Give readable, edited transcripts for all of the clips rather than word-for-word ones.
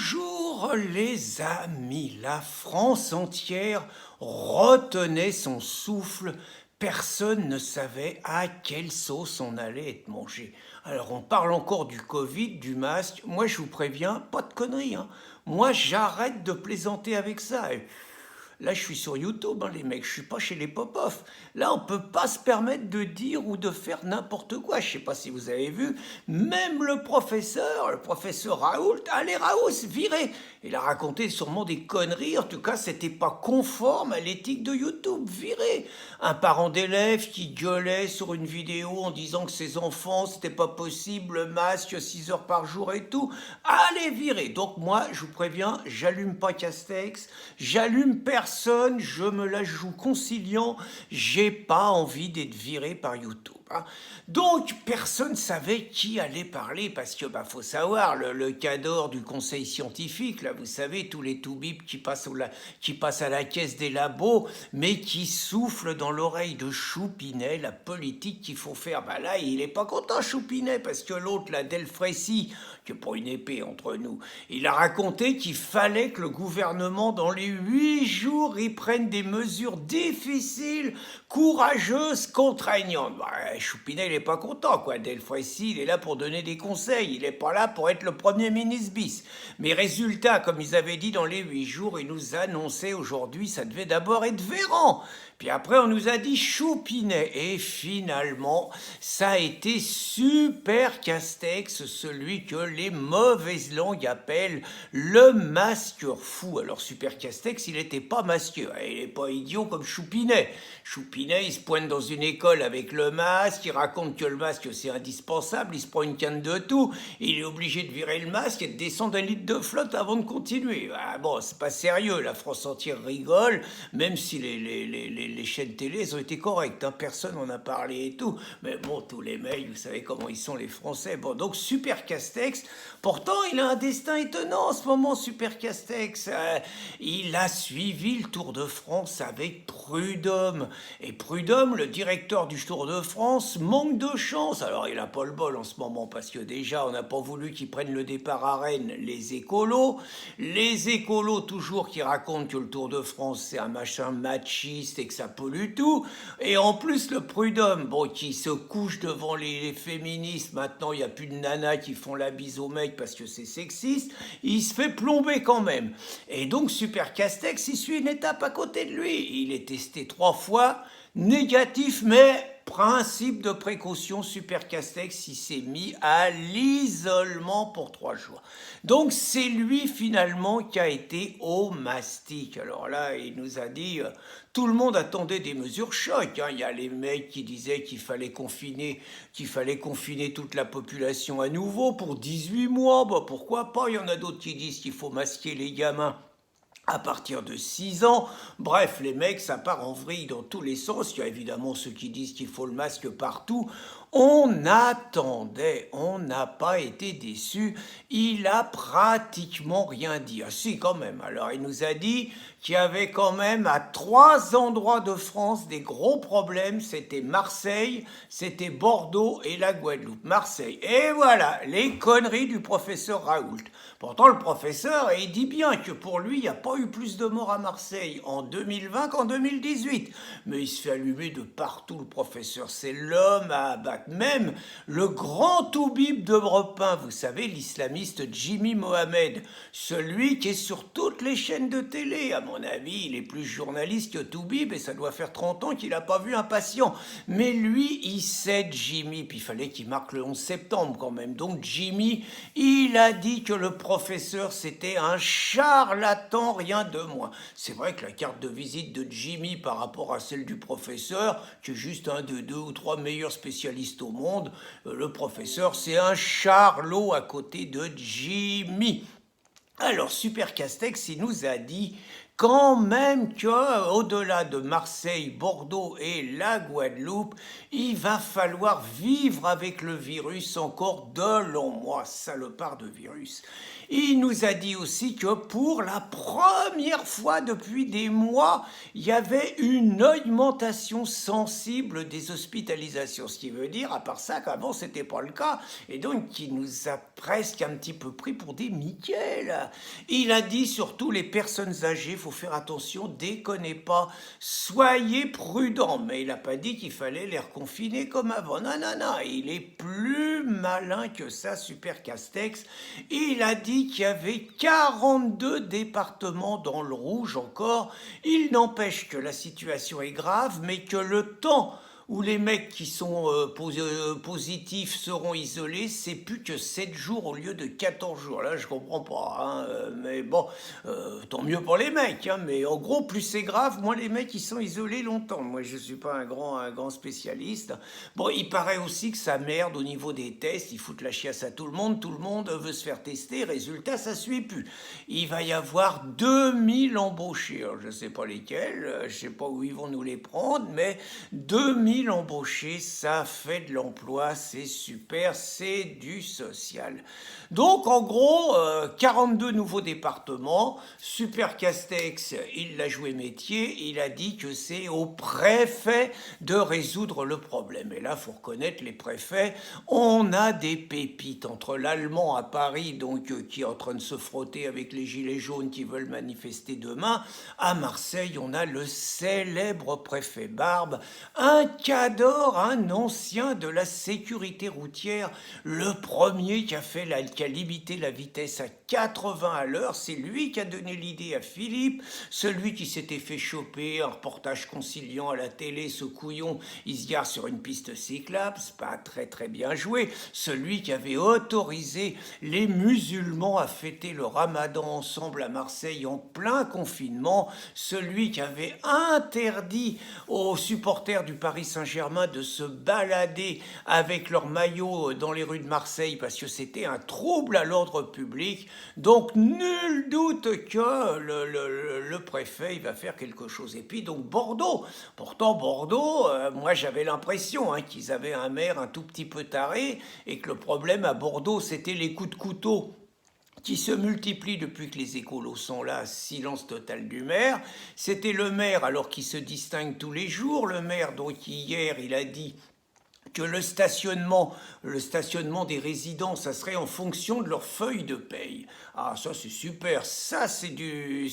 Bonjour les amis, la France entière retenait son souffle, personne ne savait à quelle sauce on allait être mangé. Alors on parle encore du Covid, du masque, moi je vous préviens, pas de conneries, hein. Moi j'arrête de plaisanter avec ça. Là, je suis sur YouTube, hein, les mecs, je suis pas chez les pop-off. Là, on peut pas se permettre de dire ou de faire n'importe quoi. Je sais pas si vous avez vu, même le professeur Raoult, allez Raoult, viré. Il a raconté sûrement des conneries, en tout cas, c'était pas conforme à l'éthique de YouTube, viré. Un parent d'élève qui gueulait sur une vidéo en disant que ses enfants, c'était pas possible, le masque 6 heures par jour et tout. Allez, viré. Donc moi, je vous préviens, j'allume pas Castex, j'allume personne, je me la joue conciliant, j'ai pas envie d'être viré par YouTube, hein. Donc personne savait qui allait parler parce que faut savoir le cadre du conseil scientifique, là vous savez tous les toubibs qui passent à la caisse des labos mais qui soufflent dans l'oreille de Choupinet la politique qu'il faut faire. Là il est pas content Choupinet parce que l'autre là Delfrécy, qui est pas une épée entre nous, il a raconté qu'il fallait que le gouvernement dans les 8 jours ils prennent des mesures difficiles, courageuses, contraignantes. Choupinet il est pas content quoi. Delfrécy il est là pour donner des conseils, il est pas là pour être le premier ministre bis. Mais résultat, comme ils avaient dit dans les 8 jours, ils nous annonçaient aujourd'hui ça devait d'abord être Véran. Puis après, on nous a dit Choupinet. Et finalement, ça a été Super Castex, celui que les mauvaises langues appellent le masqueur fou. Alors Super Castex, il n'était pas masqueur. Il n'est pas idiot comme Choupinet. Choupinet, il se pointe dans une école avec le masque, il raconte que le masque c'est indispensable, il se prend une canne de tout, il est obligé de virer le masque et de descendre un litre de flotte avant de continuer. Bon, c'est pas sérieux, la France entière rigole, même si les chaînes télé, elles ont été correctes, hein. Personne n'en a parlé et tout. Mais bon, tous les mails, vous savez comment ils sont les Français. Bon, donc Super Castex, pourtant il a un destin étonnant en ce moment, Super Castex. Il a suivi le Tour de France avec Prud'homme. Et Prud'homme, le directeur du Tour de France, manque de chance. Alors il a pas le bol en ce moment parce que déjà on n'a pas voulu qu'ils prennent le départ à Rennes, les écolos. Les écolos toujours qui racontent que le Tour de France c'est un machin machiste et que ça pollue tout. Et en plus le Prud'homme, bon, qui se couche devant les féministes, maintenant il n'y a plus de nanas qui font la bise aux mecs parce que c'est sexiste, il se fait plomber quand même. Et donc Super Castex, il suit une étape à côté de lui. Il est testé 3 fois, négatif, mais principe de précaution, Super Castex, il s'est mis à l'isolement pour 3 jours. Donc c'est lui finalement qui a été au mastic. Alors là, il nous a dit, tout le monde attendait des mesures choc, hein. Il y a les mecs qui disaient qu'il fallait confiner toute la population à nouveau pour 18 mois. Pourquoi pas? Il y en a d'autres qui disent qu'il faut masquer les gamins à partir de 6 ans. Bref, les mecs, ça part en vrille dans tous les sens. Il y a évidemment ceux qui disent qu'il faut le masque partout. On attendait, on n'a pas été déçus. Il a pratiquement rien dit. Ah si, quand même. Alors, il nous a dit qu'il y avait quand même à 3 endroits de France des gros problèmes. C'était Marseille, c'était Bordeaux et la Guadeloupe. Marseille. Et voilà, les conneries du professeur Raoult. Pourtant, le professeur, il dit bien que pour lui, il n'y a pas eu plus de morts à Marseille en 2020 qu'en 2018. Mais il se fait allumer de partout, le professeur. C'est l'homme à abattre. Même le grand toubib d'Europe 1, vous savez, l'islamiste Jimmy Mohamed, celui qui est sur toutes les chaînes de télé. À mon avis, il est plus journaliste que toubib et ça doit faire 30 ans qu'il n'a pas vu un patient. Mais lui, il sait Jimmy, puis il fallait qu'il marque le 11 septembre quand même. Donc Jimmy, il a dit que le professeur, c'était un charlatan, rien de moins. C'est vrai que la carte de visite de Jimmy par rapport à celle du professeur, qui est juste un des 2 ou 3 meilleurs spécialistes au monde, le professeur, c'est un charlot à côté de Jimmy. Alors, Super Castex, il nous a dit quand même que, au-delà de Marseille, Bordeaux et la Guadeloupe, il va falloir vivre avec le virus encore de longs mois, salopard de virus. Il nous a dit aussi que pour la première fois depuis des mois, il y avait une augmentation sensible des hospitalisations. Ce qui veut dire, à part ça, qu'avant c'était pas le cas. Et donc, il nous a presque un petit peu pris pour des Mickey, là. Il a dit surtout les personnes âgées, faut faire attention, déconnez pas, soyez prudents. Mais il n'a pas dit qu'il fallait les reconfiner comme avant. Non, non, non, il est plus malin que ça, Super Castex. Il a dit qu'il y avait 42 départements dans le rouge encore. Il n'empêche que la situation est grave, mais que le temps où les mecs qui sont positifs seront isolés, c'est plus que 7 jours au lieu de 14 jours. Là, je comprends pas, hein, mais bon, tant mieux pour les mecs, hein, mais en gros, plus c'est grave, moins les mecs ils sont isolés longtemps. Moi, je suis pas un grand spécialiste. Bon, il paraît aussi que ça merde au niveau des tests, ils foutent la chiasse à tout le monde veut se faire tester, résultat, ça suit plus. Il va y avoir 2000 embauchés, alors, je sais pas lesquels, je sais pas où ils vont nous les prendre, mais 2000 embauchés, ça fait de l'emploi, c'est super, c'est du social. Donc en gros, 42 nouveaux départements, Super Castex, il l'a joué métier, il a dit que c'est au préfet de résoudre le problème. Et là, faut reconnaître, les préfets, on a des pépites entre l'allemand à Paris, donc qui est en train de se frotter avec les gilets jaunes qui veulent manifester demain. À Marseille, on a le célèbre préfet Barbe, un cador, un ancien de la sécurité routière, le premier qui a limité la vitesse à 80 à l'heure, c'est lui qui a donné l'idée à Philippe, celui qui s'était fait choper, un reportage conciliant à la télé, ce couillon, il se gare sur une piste cyclable, c'est pas très bien joué, celui qui avait autorisé les musulmans à fêter le ramadan ensemble à Marseille en plein confinement, celui qui avait interdit aux supporters du Paris Saint-Germain de se balader avec leur maillot dans les rues de Marseille parce que c'était un trouble à l'ordre public. Donc nul doute que le préfet il va faire quelque chose. Et puis donc Bordeaux, pourtant Bordeaux, moi j'avais l'impression qu'ils avaient un maire un tout petit peu taré et que le problème à Bordeaux c'était les coups de couteau qui se multiplient depuis que les écolos sont là, silence total du maire. C'était le maire, alors qu'il se distingue tous les jours, le maire dont hier il a dit que le stationnement des résidents, ça serait en fonction de leur feuille de paye. Ah, ça c'est super, ça c'est du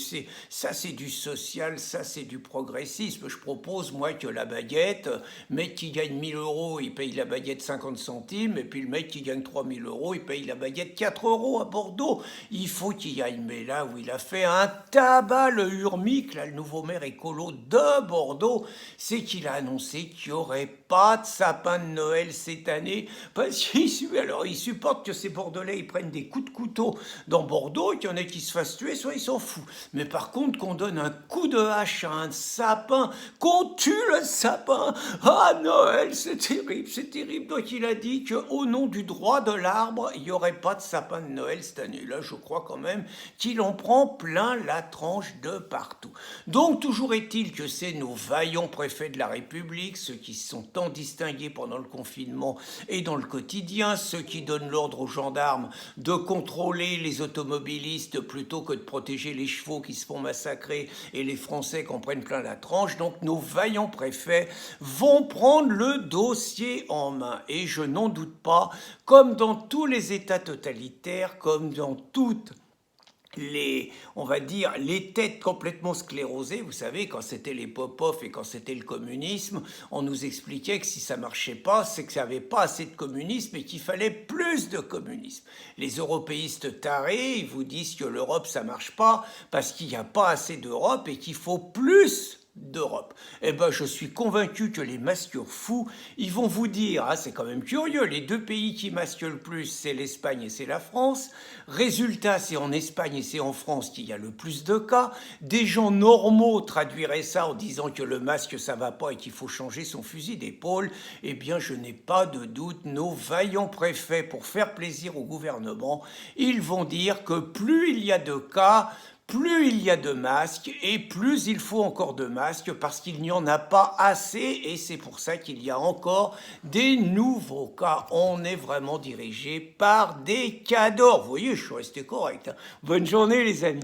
social, ça c'est du progressisme. Je propose, moi, que la baguette, mec qui gagne 1000 euros, il paye la baguette 50 centimes, et puis le mec qui gagne 3000 euros, il paye la baguette 4 euros à Bordeaux. Il faut qu'il y aille, mais là où il a fait un tabac, le Urmic, là, le nouveau maire écolo de Bordeaux, c'est qu'il a annoncé qu'il n'y aurait pas de sapin de Noël cette année, parce qu'il supporte que ces Bordelais ils prennent des coups de couteau dans Bordeaux, qu'il y en ait qui se fassent tuer, soit ils s'en foutent. Mais par contre, qu'on donne un coup de hache à un sapin, qu'on tue le sapin, ah Noël, c'est terrible, c'est terrible. Donc il a dit qu'au nom du droit de l'arbre, il n'y aurait pas de sapin de Noël cette année. Là, je crois quand même qu'il en prend plein la tranche de partout. Donc toujours est-il que c'est nos vaillants préfets de la République, ceux qui se sont tant distingués pendant le confinement et dans le quotidien, ceux qui donnent l'ordre aux gendarmes de contrôler les automobilistes plutôt que de protéger les chevaux qui se font massacrer et les Français qui en prennent plein la tranche. Donc nos vaillants préfets vont prendre le dossier en main. Et je n'en doute pas, comme dans tous les États totalitaires, comme dans toutes on va dire, les têtes complètement sclérosées, vous savez, quand c'était les Popov et quand c'était le communisme, on nous expliquait que si ça marchait pas, c'est qu'il n'y avait pas assez de communisme et qu'il fallait plus de communisme. Les européistes tarés, ils vous disent que l'Europe, ça marche pas parce qu'il n'y a pas assez d'Europe et qu'il faut plus d'Europe. Eh ben, je suis convaincu que les masqueurs fous, ils vont vous dire, c'est quand même curieux, les deux pays qui masquent le plus, c'est l'Espagne et c'est la France. Résultat, c'est en Espagne et c'est en France qu'il y a le plus de cas. Des gens normaux traduiraient ça en disant que le masque, ça va pas et qu'il faut changer son fusil d'épaule. Eh bien, je n'ai pas de doute, nos vaillants préfets, pour faire plaisir au gouvernement, ils vont dire que plus il y a de cas, plus il y a de masques et plus il faut encore de masques parce qu'il n'y en a pas assez et c'est pour ça qu'il y a encore des nouveaux cas. On est vraiment dirigé par des cadors. Vous voyez, je suis resté correct, hein. Bonne journée les amis.